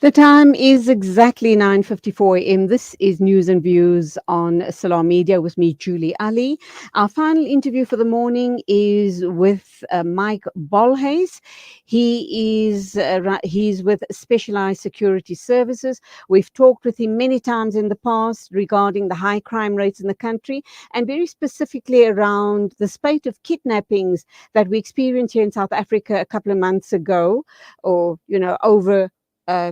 The time is exactly 9:54 a.m. This is News and Views on Salam Media with me, Julie Ali. Our final interview for the morning is with Mike Bolhuis. He's with Specialized Security Services. We've talked with him many times in the past regarding the high crime rates in the country, and very specifically around the spate of kidnappings that we experienced here in South Africa a couple of months ago, or over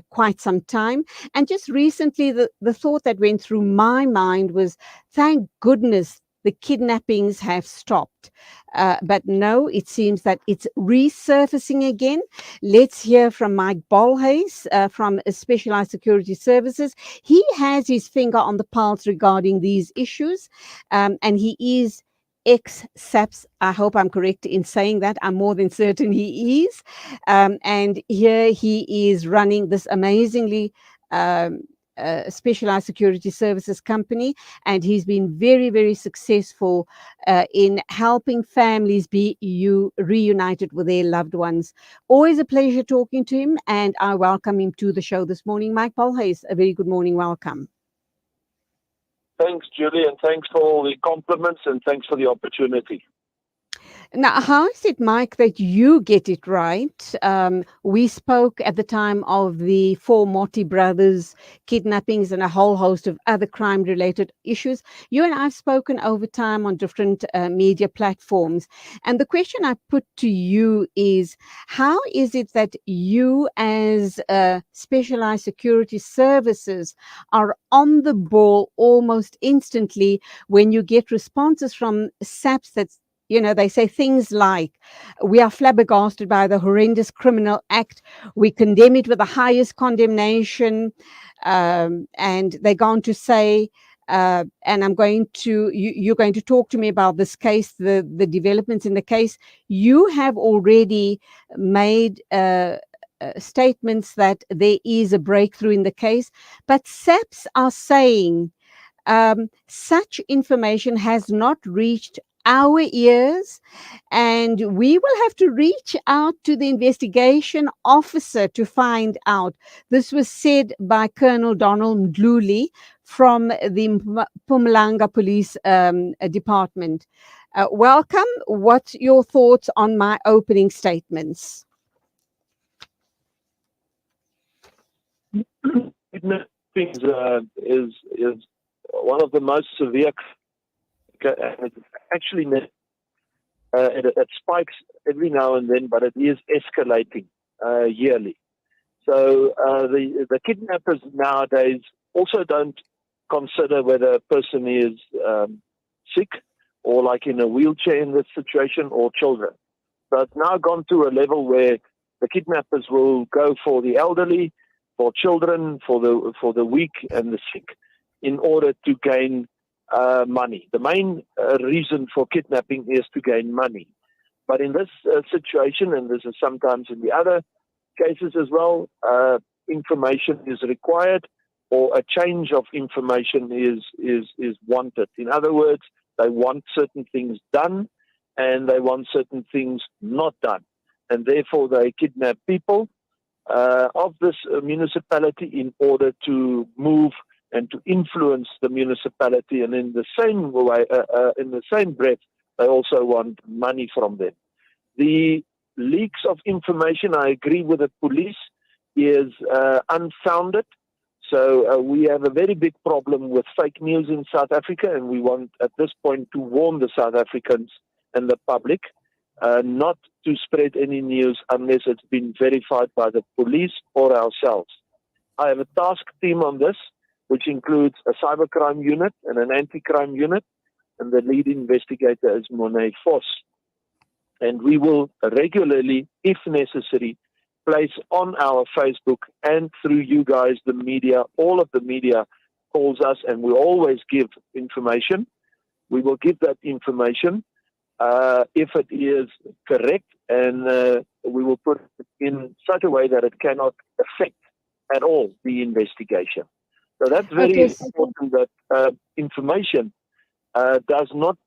quite some time. And just recently, the thought that went through my mind was, thank goodness the kidnappings have stopped. But no, it seems that it's resurfacing again. Let's hear from Mike Bolhuis from Specialized Security Services. He has his finger on the pulse regarding these issues, and he is ex-SAPS. I hope I'm correct in saying that. I'm more than certain he is. And here he is running this amazingly specialized security services company, and he's been very, very successful in helping families be reunited with their loved ones. Always a pleasure talking to him, and I welcome him to the show this morning. Mike Bolhuis, a very good morning. Welcome. Thanks, Julie, and thanks for all the compliments, and thanks for the opportunity. Now, how is it, Mike, that you get it right? We spoke at the time of the four Motti brothers kidnappings and a whole host of other crime-related issues. You and I have spoken over time on different media platforms. And the question I put to you is, how is it that you as Specialized Security Services are on the ball almost instantly when you get responses from SAPS that's they say things like, we are flabbergasted by the horrendous criminal act. We condemn it with the highest condemnation. And they're going to say, and you're going to talk to me about this case, the developments in the case. You have already made statements that there is a breakthrough in the case, but SAPS are saying such information has not reached our ears, and we will have to reach out to the investigation officer to find out. This was said by Colonel Donald Mdluli from the Mpumalanga Police Department. Welcome. What's your thoughts on my opening statements? Kidnappings is one of the most severe. It actually it spikes every now and then, but it is escalating yearly. So the kidnappers nowadays also don't consider whether a person is sick or like in a wheelchair in this situation, or children. So it's now gone to a level where the kidnappers will go for the elderly, for children, for the weak and the sick, in order to gain money. The main reason for kidnapping is to gain money. But in this situation, and this is sometimes in the other cases as well, information is required, or a change of information is wanted. In other words, they want certain things done, and they want certain things not done. And therefore, they kidnap people of this municipality in order to move and to influence the municipality, and in the same way, in the same breath, they also want money from them. The leaks of information, I agree with the police, is unfounded. So we have a very big problem with fake news in South Africa, and we want at this point to warn the South Africans and the public not to spread any news unless it's been verified by the police or ourselves. I have a task team on this, which includes a cybercrime unit and an anti-crime unit, and the lead investigator is Monet Vos. And we will regularly, if necessary, place on our Facebook and through you guys, the media, all of the media calls us, and we always give information. We will give that information if it is correct, and we will put it in such a way that it cannot affect at all the investigation. So that's very important, that information does not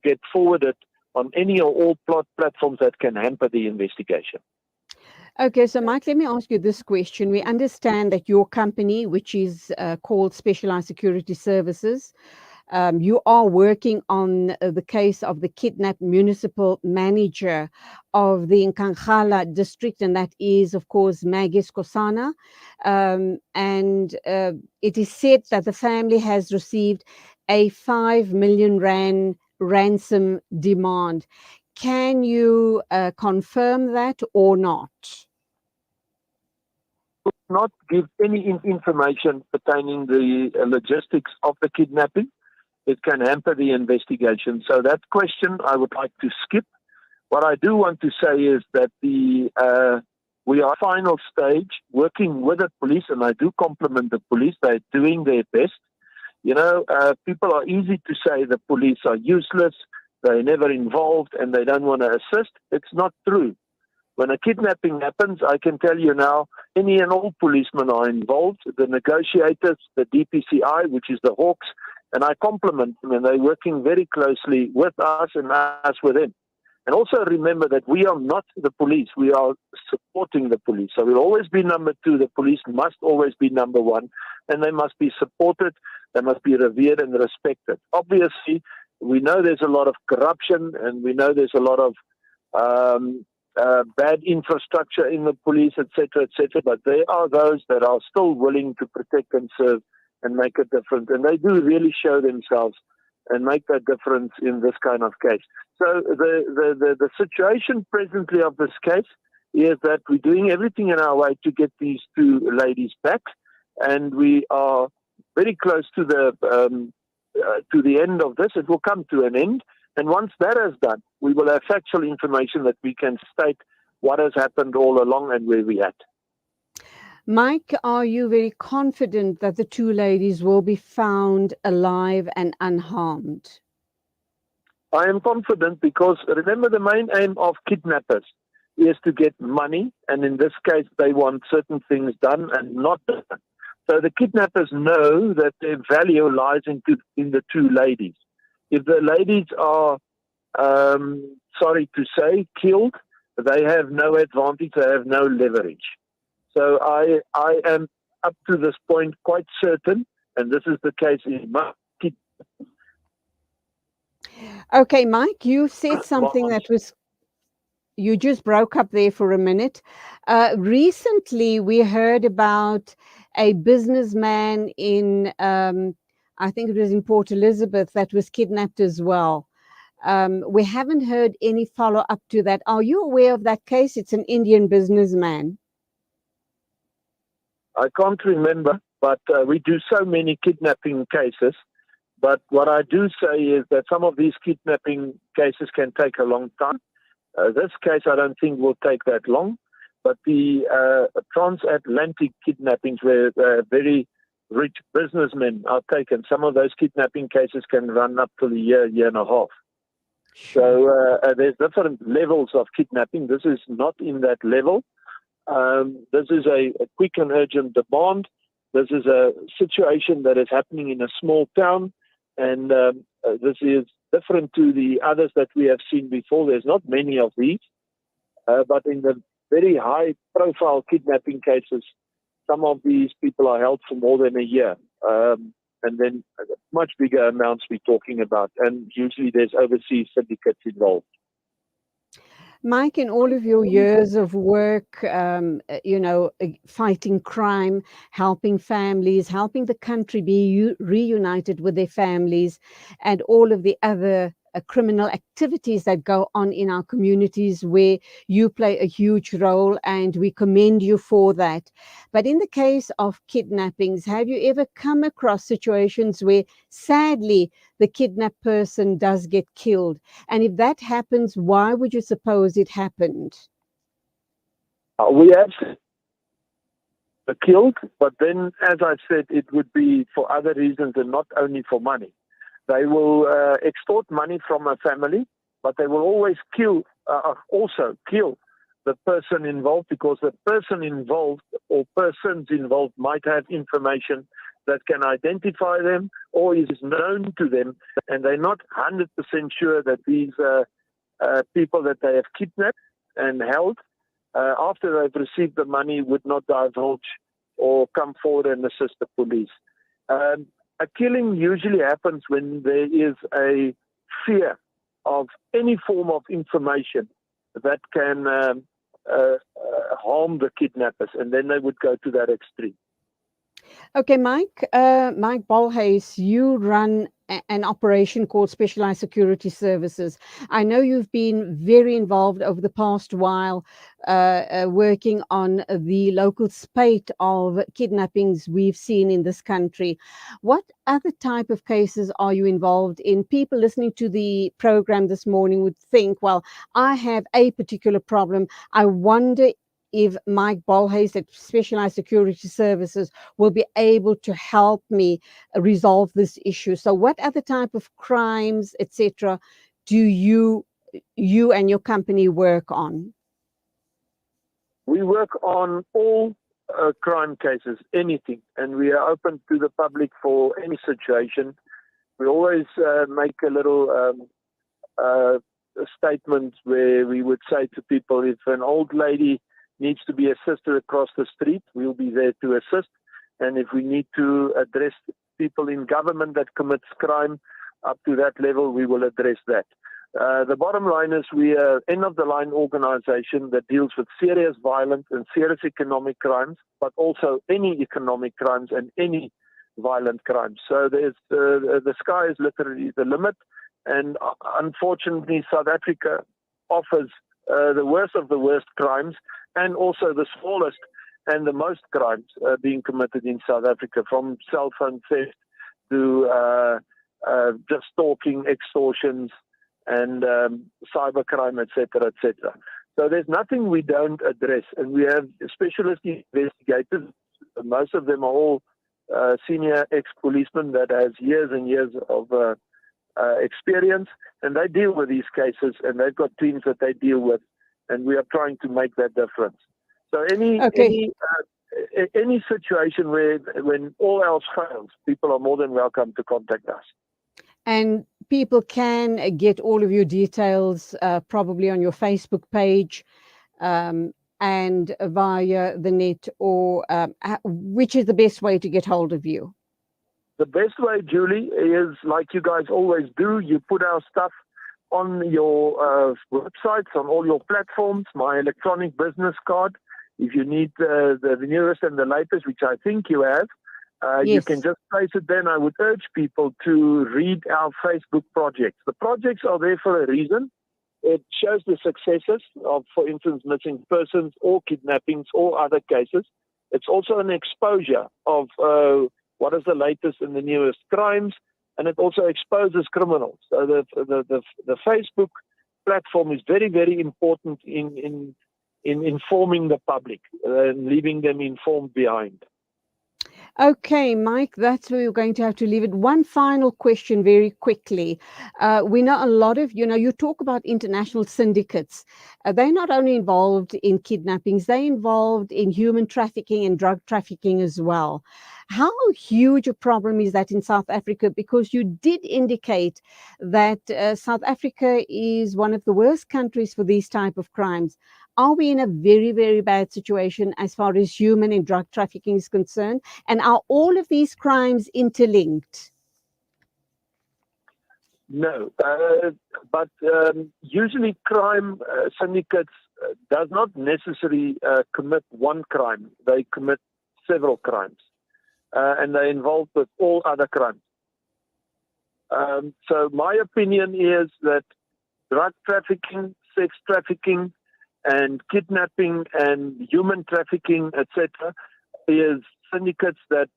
get forwarded on any or all platforms that can hamper the investigation. Okay, so Mike, let me ask you this question. We understand that your company, which is called Specialized Security Services, you are working on the case of the kidnapped municipal manager of the Nkankhala district, and that is, of course, Maggie Skhosana. And it is said that the family has received a 5 million rand ransom demand. Can you confirm that or not? Not give any information pertaining the logistics of the kidnapping. It can hamper the investigation. So that question I would like to skip. What I do want to say is that we are final stage working with the police, and I do compliment the police. They're doing their best. You know, people are easy to say the police are useless, they're never involved, and they don't want to assist. It's not true. When a kidnapping happens, I can tell you now, any and all policemen are involved, the negotiators, the DPCI, which is the Hawks, and I compliment them, and they're working very closely with us and us with them. And also remember that we are not the police, we are supporting the police. So we'll always be number two, the police must always be number one, and they must be supported, they must be revered and respected. Obviously, we know there's a lot of corruption, and we know there's a lot of bad infrastructure in the police, etc., but there are those that are still willing to protect and serve and make a difference. And they do really show themselves and make that difference in this kind of case. So the situation presently of this case is that we're doing everything in our way to get these two ladies back, and we are very close to the end of this. It will come to an end. And once that is done, we will have factual information that we can state what has happened all along and where we're at. Mike, are you very confident that the two ladies will be found alive and unharmed? I am confident because, remember, the main aim of kidnappers is to get money, and in this case, they want certain things done and not done. So the kidnappers know that their value lies in the two ladies. If the ladies are, sorry to say, killed, they have no advantage, they have no leverage. So I am up to this point quite certain, and this is the case in my kidnapping. Okay, Mike, you said something that was, you just broke up there for a minute. Recently, we heard about a businessman in, I think it was in Port Elizabeth, that was kidnapped as well. We haven't heard any follow-up to that. Are you aware of that case? It's an Indian businessman. I can't remember, but we do so many kidnapping cases. But what I do say is that some of these kidnapping cases can take a long time. This case, I don't think will take that long. But the transatlantic kidnappings where very rich businessmen are taken, some of those kidnapping cases can run up to a year and a half. So there's different levels of kidnapping. This is not in that level. This is a quick and urgent demand. This is a situation that is happening in a small town, and this is different to the others that we have seen before. There's not many of these, but in the very high-profile kidnapping cases, some of these people are held for more than a year, and then much bigger amounts we're talking about, and usually there's overseas syndicates involved. Mike, in all of your years of work, fighting crime, helping families, helping the country be reunited with their families, and all of the other criminal activities that go on in our communities where you play a huge role, and we commend you for that. But in the case of kidnappings, have you ever come across situations where sadly the kidnapped person does get killed? And if that happens, why would you suppose it happened? We have killed, but then, as I said, it would be for other reasons and not only for money. They will extort money from a family, but they will always also kill the person involved, because the person involved or persons involved might have information that can identify them or is known to them, and they're not 100% sure that these people that they have kidnapped and held after they've received the money, would not divulge or come forward and assist the police. A killing usually happens when there is a fear of any form of information that can harm the kidnappers, and then they would go to that extreme. Okay, Mike Bolhuis, you run an operation called Specialized Security Services. I know you've been very involved over the past while working on the local spate of kidnappings we've seen in this country. What other type of cases are you involved in? People listening to the program this morning would think, well, I have a particular problem. I wonder if Mike Bolhuis at Specialized Security Services will be able to help me resolve this issue. So what other type of crimes, etc., do you and your company work on? We work on all crime cases, anything, and we are open to the public for any situation. We always make a little statement where we would say to people, if an old lady needs to be assisted across the street, we'll be there to assist. And if we need to address people in government that commits crime up to that level, we will address that. The bottom line is we are end-of-the-line organization that deals with serious violent and serious economic crimes, but also any economic crimes and any violent crimes. So there's the sky is literally the limit. And unfortunately, South Africa offers the worst of the worst crimes, and also the smallest and the most crimes being committed in South Africa, from cell phone theft to just stalking, extortions, and cybercrime, etc., etc. So there's nothing we don't address, and we have specialist investigators. Most of them are all senior ex-policemen that has years and years of experience, and they deal with these cases, and they've got teams that they deal with, and we are trying to make that difference. So any situation where when all else fails, people are more than welcome to contact us. And people can get all of your details probably on your Facebook page and via the net, or which is the best way to get hold of you? The best way, Julie, is like you guys always do. You put our stuff on your websites, on all your platforms, my electronic business card. If you need the newest and the latest, which I think you have, Yes. you can just place it there. And I would urge people to read our Facebook projects. The projects are there for a reason. It shows the successes of, for instance, missing persons or kidnappings or other cases. It's also an exposure of what is the latest and the newest crimes, and it also exposes criminals. So the Facebook platform is very, very important in informing the public and leaving them informed behind. Okay, Mike, that's where we're going to have to leave it. One final question very quickly. We know a lot of, you talk about international syndicates. They're not only involved in kidnappings, they're involved in human trafficking and drug trafficking as well. How huge a problem is that in South Africa? Because you did indicate that South Africa is one of the worst countries for these type of crimes. Are we in a very, very bad situation as far as human and drug trafficking is concerned? And are all of these crimes interlinked? No, but usually crime syndicates does not necessarily commit one crime. They commit several crimes, and they're involved with all other crimes. So my opinion is that drug trafficking, sex trafficking, and kidnapping and human trafficking, etc., is syndicates that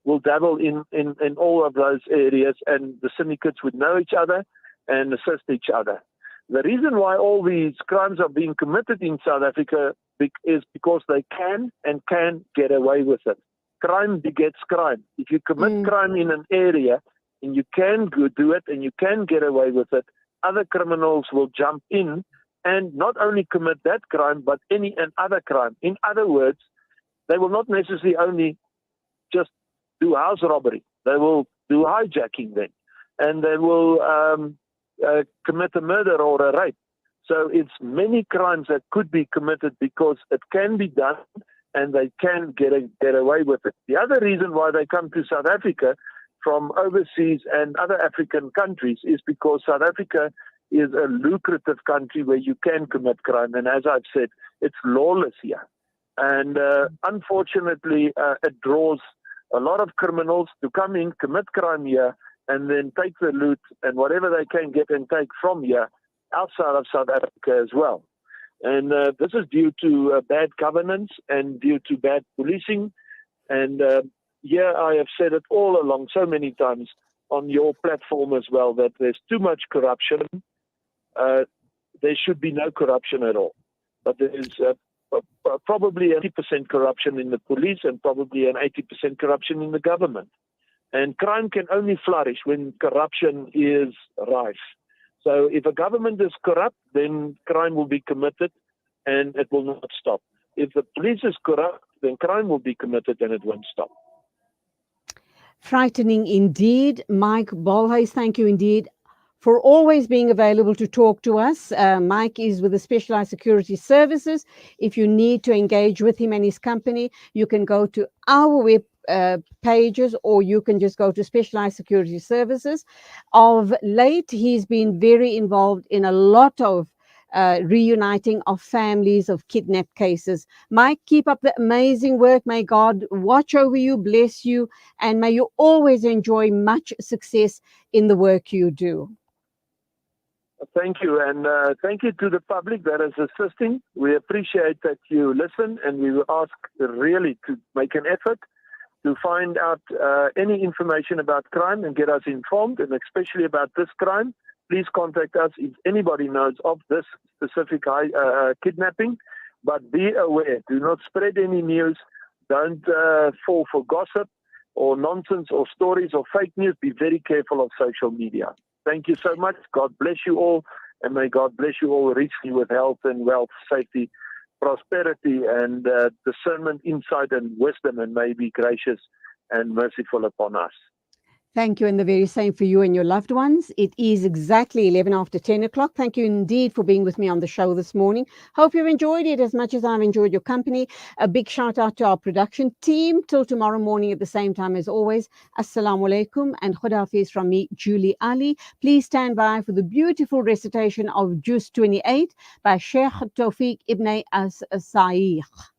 will dabble in all of those areas, and the syndicates would know each other and assist each other. The reason why all these crimes are being committed in South Africa is because they can get away with it. Crime begets crime. If you commit crime in an area and you can do it and you can get away with it, other criminals will jump in and not only commit that crime, but any and other crime. In other words, they will not necessarily only just do house robbery. They will do hijacking then, and they will commit a murder or a rape. So it's many crimes that could be committed because it can be done and they can get away with it. The other reason why they come to South Africa from overseas and other African countries is because South Africa is a lucrative country where you can commit crime. And as I've said, it's lawless here. And unfortunately, it draws a lot of criminals to come in, commit crime here, and then take the loot and whatever they can get and take from here outside of South Africa as well. And this is due to bad governance and due to bad policing. And here I have said it all along so many times on your platform as well, that there's too much corruption. There should be no corruption at all. But there is probably 80% corruption in the police and probably an 80% corruption in the government. And crime can only flourish when corruption is rife. So if a government is corrupt, then crime will be committed and it will not stop. If the police is corrupt, then crime will be committed and it won't stop. Frightening indeed. Mike Bolhuis, thank you indeed for always being available to talk to us. Mike is with the Specialized Security Services. If you need to engage with him and his company, you can go to our web pages, or you can just go to Specialized Security Services. Of late, he's been very involved in a lot of reuniting of families of kidnapped cases. Mike, keep up the amazing work. May God watch over you, bless you, and may you always enjoy much success in the work you do. Thank you, and thank you to the public that is assisting. We appreciate that you listen, and we will ask really to make an effort to find out any information about crime and get us informed, and especially about this crime. Please contact us if anybody knows of this specific kidnapping, but be aware. Do not spread any news. Don't fall for gossip or nonsense or stories or fake news. Be very careful of social media. Thank you so much. God bless you all, and may God bless you all richly with health and wealth, safety, prosperity, and discernment, insight, and wisdom, and may be gracious and merciful upon us. Thank you, and the very same for you and your loved ones. It is exactly 11 after 10 o'clock. Thank you indeed for being with me on the show this morning. Hope you've enjoyed it as much as I've enjoyed your company. A big shout out to our production team. Till tomorrow morning at the same time as always. Assalamu alaikum and Khuda Hafiz from me, Julie Ali. Please stand by for the beautiful recitation of Juz 28 by Sheikh Tawfiq Ibn As-Sa'ikh.